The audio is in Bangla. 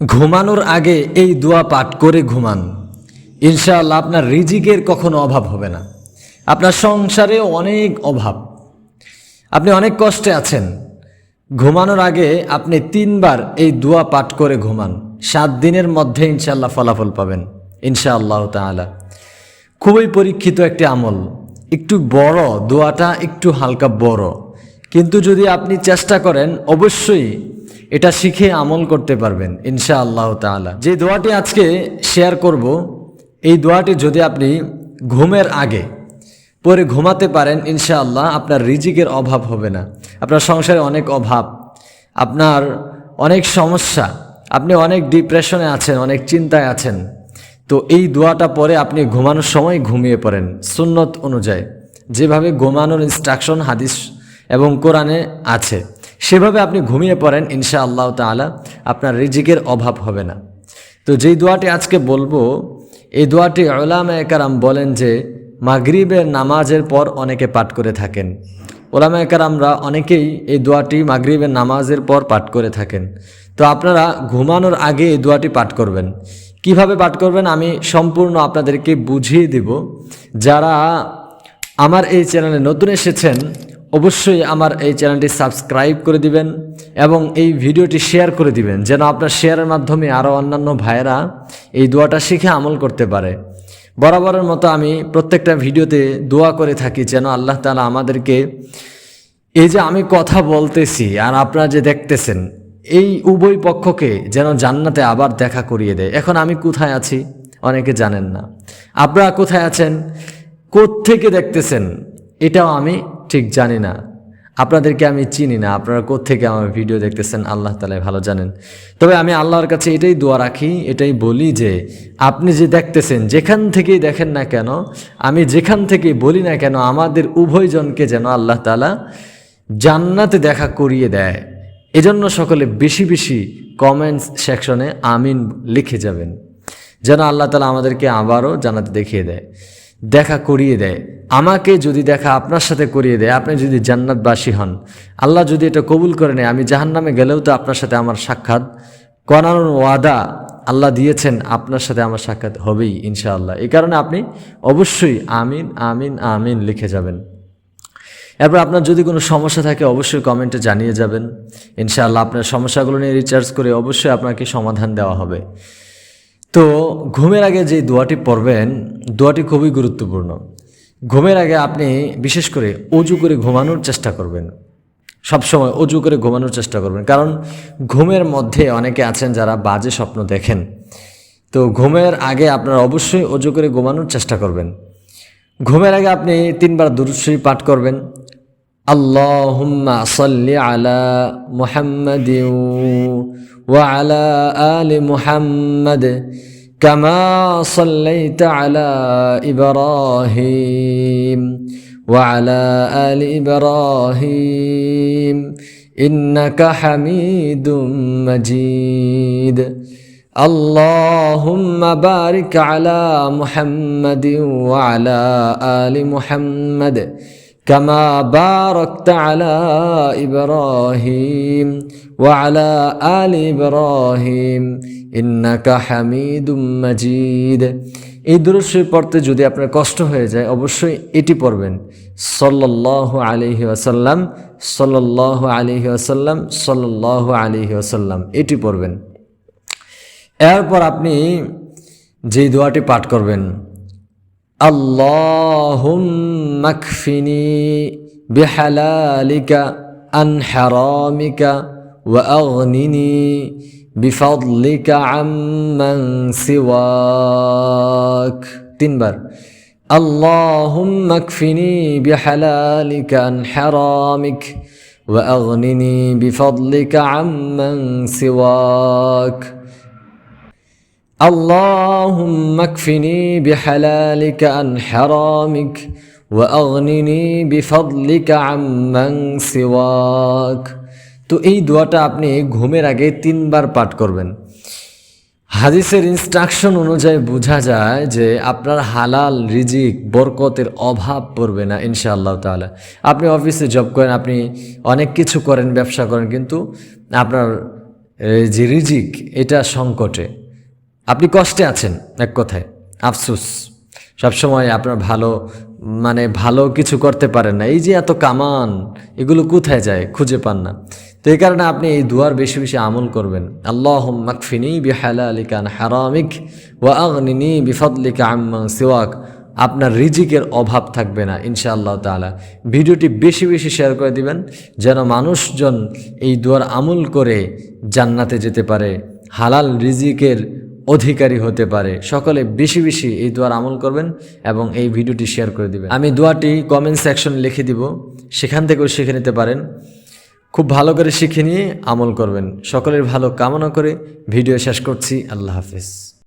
ঘুমানোর আগে এই দোয়া পাঠ করে ঘুমান, ইনশাআল্লাহ আপনার রিজিকের কখনো অভাব হবে না। আপনার সংসারে অনেক অভাব, আপনি অনেক কষ্টে আছেন, ঘুমানোর আগে আপনি 3 বার এই দোয়া পাঠ করে ঘুমান, 7 দিনের মধ্যে ইনশাআল্লাহ ফলাফল পাবেন ইনশাআল্লাহ তাআলা। খুবই পরীক্ষিত একটি আমল, একটু বড় দোয়াটা, একটু হালকা বড়, কিন্তু যদি আপনি চেষ্টা করেন অবশ্যই এটা শিখে আমল করতে পারবেন ইনশাআল্লাহ তাআলা। যে দোয়াটি আজকে শেয়ার করব, এই দোয়াটি যদি আপনি ঘুমের আগে পরে ঘুমাতে পারেন ইনশাআল্লাহ আপনার রিজিকের অভাব হবে না। আপনার সংসারে অনেক অভাব, আপনার অনেক সমস্যা, আপনি অনেক ডিপ্রেশনে আছেন, অনেক চিন্তায় আছেন, তো এই দোয়াটা পরে আপনি ঘুমানোর সময় ঘুমিয়ে পড়েন সুন্নত অনুযায়ী, যেভাবে ঘুমানোর ইনস্ট্রাকশন হাদিস এবং কোরআনে আছে সেভাবে আপনি ঘুমিয়ে পড়েন ইনশাআল্লাহ তাআলা, আপনার রিজিকের অভাব হবে না। তো যেই দোয়াটি আজকে বলবো, এই দোয়াটি উলামায়ে কেরাম বলেন যে মাগরিবের নামাজের পর অনেকে পাঠ করে থাকেন। উলামায়ে কেরামরা অনেকেই এই দোয়াটি মাগরিবের নামাজের পর পাঠ করে থাকেন। তো আপনারা ঘুমানোর আগে এই দোয়াটি পাঠ করবেন। কিভাবে পাঠ করবেন আমি সম্পূর্ণ আপনাদেরকে বুঝিয়ে দিব। যারা আমার এই চ্যানেলে নতুন এসেছেন অবশ্যই আমার এই চ্যানেলটি সাবস্ক্রাইব করে দিবেন এবং এই ভিডিওটি শেয়ার করে দিবেন, যেন আপনার শেয়ারের মাধ্যমে আরও অন্যান্য ভাইয়েরা এই দোয়াটা শিখে আমল করতে পারে। বরাবরের মতো আমি প্রত্যেকটা ভিডিওতে দোয়া করে থাকি যেন আল্লাহ তাআলা আমাদেরকে, এই যে আমি কথা বলতেছি আর আপনারা যে দেখতেছেন, এই উভয় পক্ষকে যেন জান্নাতে আবার দেখা করিয়ে দেয়। এখন আমি কোথায় আছি অনেকে জানেন না, আপনারা কোথায় আছেন, কোত্থেকে দেখতেছেন এটাও আমি ঠিক জানি না, আপনাদেরকে আমি চিনি না, আপনারা কোত্থেকে আমার ভিডিও দেখতেছেন আল্লাহ তাআলা ভালো জানেন। তবে আমি আল্লাহর কাছে এটাই দোয়া রাখি, এটাই বলি যে আপনি যে দেখতেছেন, যেখান থেকেই দেখেন না কেন, আমি যেখান থেকেই বলি না কেন, আমাদের উভয়জনকে যেন আল্লাহ তাআলা জান্নাতে দেখা করিয়ে দেয়। এজন্য সকলে বেশি বেশি কমেন্টস সেকশনে আমিন লিখে যাবেন, যেন আল্লাহ তাআলা আমাদেরকে আবারও জান্নাতে দেখিয়ে দেয়, দেখা করিয়ে দেয়। আমাকে যদি দেখা আপনার সাথে করিয়ে দেয়, আপনি যদি জান্নাতবাসী হন, আল্লাহ যদি এটা কবুল করে নেয়, আমি জাহান্নামে গেলেও তো আপনার সাথে আমার সাক্ষাৎ করানোর ওয়াদা আল্লাহ দিয়েছেন, আপনার সাথে আমার সাক্ষাৎ হবেই ইনশাআল্লাহ। এই কারণে আপনি অবশ্যই আমিন আমিন আমিন লিখে যাবেন। এরপর আপনার যদি কোনো সমস্যা থাকে অবশ্যই কমেন্টে জানিয়ে যাবেন, ইনশাআল্লাহ আপনার সমস্যাগুলো নিয়ে রিচার্জ করে অবশ্যই আপনাকে সমাধান দেওয়া হবে। তো ঘুমের আগে যে দোয়াটি পড়বেন, দোয়াটি খুবই গুরুত্বপূর্ণ। ঘুমের আগে আপনি বিশেষ করে অজু করে ঘুমানোর চেষ্টা করবেন, সবসময় অজু করে ঘুমানোর চেষ্টা করবেন, কারণ ঘুমের মধ্যে অনেকে আছেন যারা বাজে স্বপ্ন দেখেন। তো ঘুমের আগে আপনারা অবশ্যই অজু করে ঘুমানোর চেষ্টা করবেন। ঘুমের আগে আপনি 3 বার দুরূদ শরীফ পাঠ করবেন। আল্লাহুম্মা সাল্লি আলা মুহাম্মাদিন ওয়া আলা আলি মুহাম্মাদ কামা সাল্লাইতা আলা ইব্রাহিম ওয়া আলা আলি ইব্রাহিম ইন্নাকা হামিদুম মাজিদ। আল্লাহুম্মা বারিক আলা মুহাম্মাদিন ওয়া আলা আলি মুহাম্মাদ কামা বারাকতা আলা ইব্রাহিম ওয়া আলা আলি ইব্রাহিম ইন্নাকা হামিদুম মাজিদ। এই দুরূদ শরীফ পড়তে যদি আপনার কষ্ট হয়ে যায় অবশ্যই এটি পড়বেন, সাল্লাল্লাহু আলাইহি ওয়াসাল্লাম সাল্লাল্লাহু আলাইহি ওয়াসাল্লাম সাল্লাল্লাহু আলাইহি ওয়াসাল্লাম, এটি পড়বেন। এরপর আপনি যে দোয়াটি পাঠ করবেন, আল্লাহুম্মা কফিনি বিহালালিকা আন হারামিকা ওয়া আগনিনি বিফাদলিকা আম্মান সিওয়াক। 3 বার আল্লাহুম্মা কফিনি বিহালালিকা আন হারামিক ওয়া আগনিনি বিফাদলিকা আম্মান সিওয়াক। اللهم اكفني بحلالك عن حرامك وأغنني بفضلك عمن سواك। তো এই দোয়াটা আপনি ঘুমের আগে 3 বার পাঠ করবেন। হাদিসের ইনস্ট্রাকশন অনুযায়ী বোঝা যায় যে আপনার হালাল রিজিক বরকতের অভাব পড়বে না ইনশাআল্লাহ তাআলা। আপনি অফিসে জব করেন, আপনি অনেক কিছু করেন, ব্যবসা করেন, কিন্তু আপনার যে রিজিক এটা সংকটে, আপনি কষ্টে আছেন, এক কথায় আফসোস, সবসময় আপনার ভালো কিছু করতে পারেন না, এই যে এত কামান এগুলো কোথায় যায় খুঁজে পান না। তো এই কারণে আপনি এই দুয়ার বেশি বেশি আমল করবেন। আল্লাহুম্মা কফিনি বিহালালিকা আন হারামিক ওয়া আগনিনি বিফাদলিকা আম্মান সিওয়াক। আপনার রিজিকের অভাব থাকবে না ইনশাআল্লাহ তাআলা। ভিডিওটি বেশি বেশি শেয়ার করে দিবেন যেন মানুষজন এই দুয়ার আমল করে জান্নাতে যেতে পারে, হালাল রিজিকের অধিকারী হতে পারে। সকলে বেশি বেশি এই দোয়ার আমল করবেন এবং এই ভিডিওটি শেয়ার করে দিবেন। আমি দোয়াটি কমেন্ট সেকশনে লিখে দিব, সেখান থেকেও শিখে নিতে পারেন। খুব ভালো করে শিখে নিয়ে আমল করবেন। সকলের ভালো কামনা করে ভিডিও শেষ করছি। আল্লাহ হাফেজ।